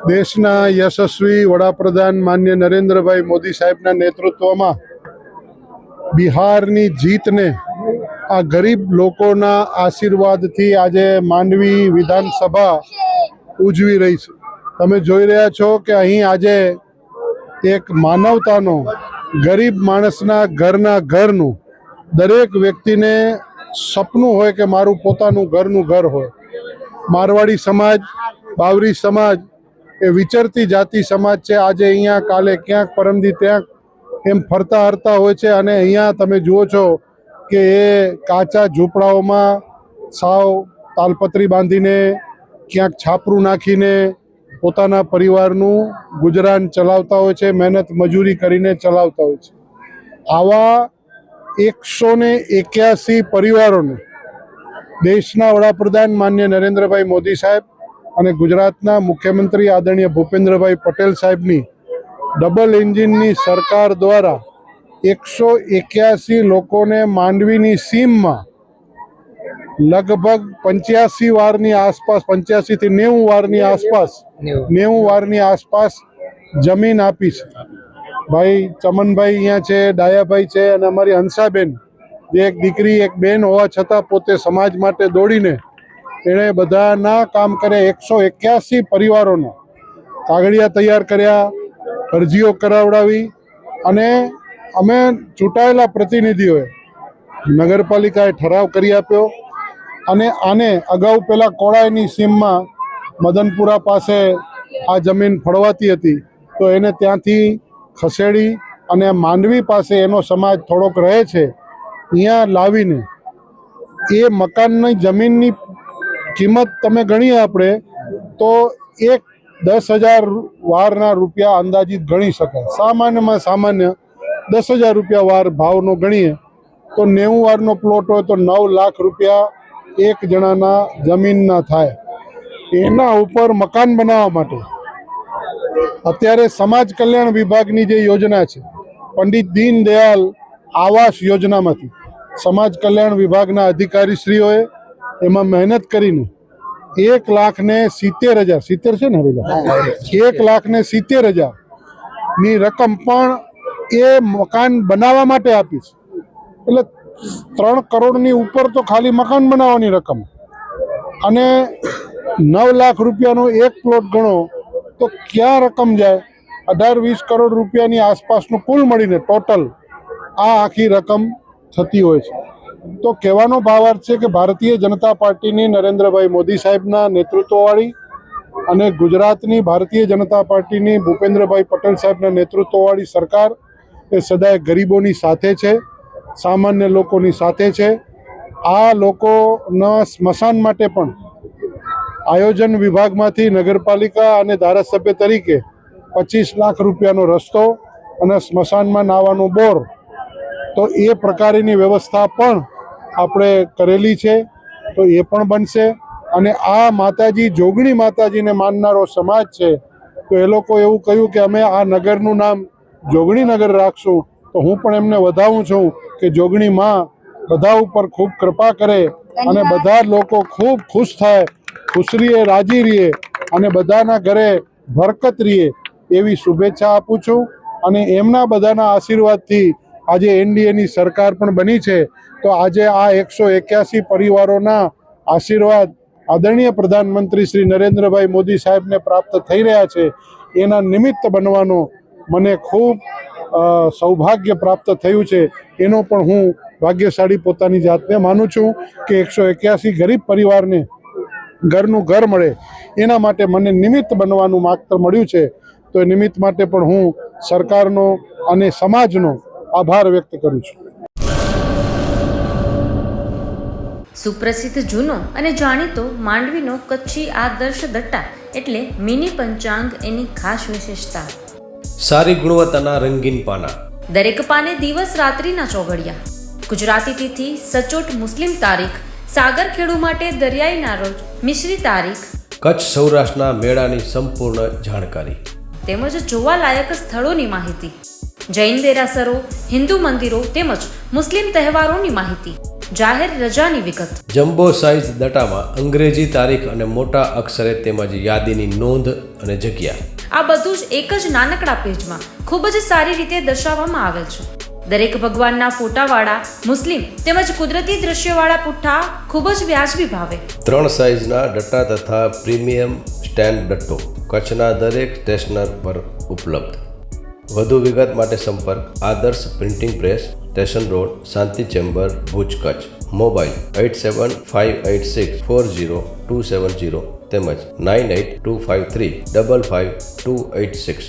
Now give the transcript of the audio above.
દેશના યશસ્વી વડાપ્રધાન માન્ય નરેન્દ્રભાઈ મોદી સાહેબના નેતૃત્વમાં બિહારની જીતને આ ગરીબ લોકોના આશીર્વાદથી આજે માંડવી વિધાનસભા ઉજવી રહી છે. તમે જોઈ રહ્યા છો કે અહીં આજે એક માનવતાનો, ગરીબ માણસના ઘરનું દરેક વ્યક્તિને સપનું હોય કે મારું પોતાનું ઘરનું ઘર હોય. મારવાડી સમાજ, બાવરી સમાજ એ વિચરતી જાતિ સમાજ છે. આજે અહીંયા, કાલે ક્યાંક, પરમદી ત્યાં એમ ફરતા હરતા હોય છે. અને અહીંયા તમે જુઓ છો કે એ કાચા ઝૂંપડાઓમાં સાવ તાલપત્રી બાંધીને, ક્યાંક છાપરું નાખીને પોતાના પરિવારનું ગુજરાન ચલાવતા હોય છે, મહેનત મજૂરી કરીને ચલાવતા હોય છે. આવા 181 પરિવારોને દેશના વડાપ્રધાન માન્ય નરેન્દ્રભાઈ મોદી સાહેબ અને ગુજરાતના મુખ્યમંત્રી આદરણીય ભૂપેન્દ્રભાઈ પટેલ સાહેબની ડબલ એન્જિનની સરકાર દ્વારા 181 લોકોને માંડવીની સીમમાં લગભગ 85 વારની આસપાસ, 85 થી 90 વારની આસપાસ, 90 વારની આસપાસ જમીન આપી છે. ભાઈ ચમનભાઈ અહીંયા છે, ડાયાભાઈ છે, અને અમારી હંસાબેન, જે એક દીકરી એક બેન હોવા છતાં પોતે સમાજ માટે દોડીને એણે બધાના કામ કરે. 181 પરિવારોના કાગળિયા તૈયાર કર્યા, અરજીઓ કરાવડાવી, અને અમે ચૂંટાયેલા પ્રતિનિધિઓએ નગરપાલિકાએ ઠરાવ કરી આપ્યો. અને આને અગાઉ પહેલાં કોળાઈની સીમમાં મદનપુરા પાસે આ જમીન ફળવાતી હતી, તો એને ત્યાંથી ખસેડી અને માંડવી પાસે એનો સમાજ થોડોક રહે છે, અહીંયા લાવીને એ મકાનની જમીનની કિંમત તમે ગણીએ આપણે તો 10,000 વારના રૂપિયા અંદાજિત ગણી શકાય. સામાન્યમાં સામાન્ય 10,000 રૂપિયા વાર ભાવનો ગણીએ તો 90 વારનો પ્લોટ હોય તો 9 લાખ રૂપિયા એક જણાના જમીનના થાય. એના ઉપર મકાન બનાવવા માટે અત્યારે સમાજ કલ્યાણ વિભાગની જે યોજના છે, પંડિત દીનદયાળ આવાસ યોજનામાંથી સમાજ કલ્યાણ વિભાગના અધિકારીશ્રીઓએ એમાં મહેનત કરીને 1,70,000, 70 છે ને, 1,70,000 ની રકમ પણ એ મકાન બનાવવા માટે આપી છે. એટલે 3 કરોડની ઉપર તો ખાલી મકાન બનાવવાની રકમ, અને 9 લાખ રૂપિયાનો એક પ્લોટ ગણો તો ક્યાં રકમ જાય? 18-20 કરોડ રૂપિયાની આસપાસનું કુલ મળીને ટોટલ આ આખી રકમ થતી હોય છે. તો કહેવાનો ભાવાર્થ છે કે ભારતીય જનતા પાર્ટીની નરેન્દ્રભાઈ મોદી સાહેબના નેતૃત્વવાળી અને ગુજરાતની ભારતીય જનતા પાર્ટીની ભૂપેન્દ્રભાઈ પટેલ સાહેબના નેતૃત્વવાળી સરકાર એ સદાય ગરીબોની સાથે છે, સામાન્ય લોકોની સાથે છે. આ લોકોના સ્મશાન માટે પણ આયોજન વિભાગમાંથી નગરપાલિકા અને ધારાસભ્ય તરીકે 25 લાખ રૂપિયાનો રસ્તો અને સ્મશાનમાં નાવાનો બોર, તો એ પ્રકારની વ્યવસ્થા પણ આપણે કરેલી છે. તો એ પણ બનશે. અને આ માતાજી, જોગણી માતાજીને માનનારો સમાજ છે, તો એ લોકો એવું કહ્યું કે અમે આ નગરનું નામ જોગણી નગર રાખશું. તો હું પણ એમને વધાવું છું કે જોગણી માં બધા ઉપર ખૂબ કૃપા કરે અને બધા લોકો ખૂબ ખુશ થાય, ખુશ રહીએ, રાજી રહીએ અને બધાના ઘરે બરકત રહીએ એવી શુભેચ્છા આપું છું. અને એમના બધાના આશીર્વાદથી આજે એનડીએની સરકાર પણ બની છે. તો આજે આ 181 પરિવારોના આશીર્વાદ આદરણીય પ્રધાનમંત્રી શ્રી નરેન્દ્રભાઈ મોદી સાહેબને પ્રાપ્ત થઈ રહ્યા છે. એના નિમિત્ત બનવાનો મને ખૂબ સૌભાગ્ય પ્રાપ્ત થયું છે. એનો પણ હું ભાગ્યશાળી પોતાની જાતને માનું છું કે 181 ગરીબ પરિવારને ઘરનું ઘર મળે એના માટે મને નિમિત્ત બનવાનું માત્ર મળ્યું છે. તો એ નિમિત્ત માટે પણ હું સરકારનો અને સમાજનો આભાર વ્યક્ત કરું છું. સુપ્રસિદ્ધ જૂનો અને જાણીતો માંડવીનો કચ્છી આદર્શ દટ્ટા એટલે મિની પંચાંગ એની ખાસ વિશેષતા. સારી ગુણવત્તાના રંગીન પાના, દરેક પાને દિવસ રાત્રિના ચોઘડિયા, ગુજરાતી તિથિ, સચોટ મુસ્લિમ તારીખ, સાગરખેડુ માટે દરિયાઈના રોજ, મિશ્રી તારીખ, કચ્છ સૌરાષ્ટ્રના મેળાની સંપૂર્ણ જાણકારી તેમજ જોવાલાયક સ્થળોની માહિતી, જૈન દેરાસરો, હિન્દુ મંદિરો તેમજ મુસ્લિમ તહેવારોની માહિતી, જાહેર રજાની વિગત. જમ્બો સાઇઝ દટામાં અંગ્રેજી તારીખ અને મોટા અક્ષરે તેમજ યાદીની નોંધ અને જગ્યા. આ બધું જ એક જ નાનકડા પેજમાં ખૂબ જ સારી રીતે દર્શાવવામાં આવેલ છે. દરેક ભગવાનના ફોટાવાળા મુસ્લિમ તેમજ કુદરતી દ્રશ્યવાળા પુઠ્ઠા ખૂબ જ વ્યાજબી ભાવે. 3 સાઇઝના ડટ્ટા તથા પ્રીમિયમ સ્ટેન્ડ ડટ્ટો કચ્છના દરેક સ્ટેશનર પર ઉપલબ્ધ. વધુ વિગત માટે સંપર્ક આદર્શ પ્રિન્ટિંગ પ્રેસ, સ્ટેશન રોડ, શાંતિ ચેમ્બર, ભુજ, કચ્છ. મોબાઈલ 8758640270 તેમજ 9825355286.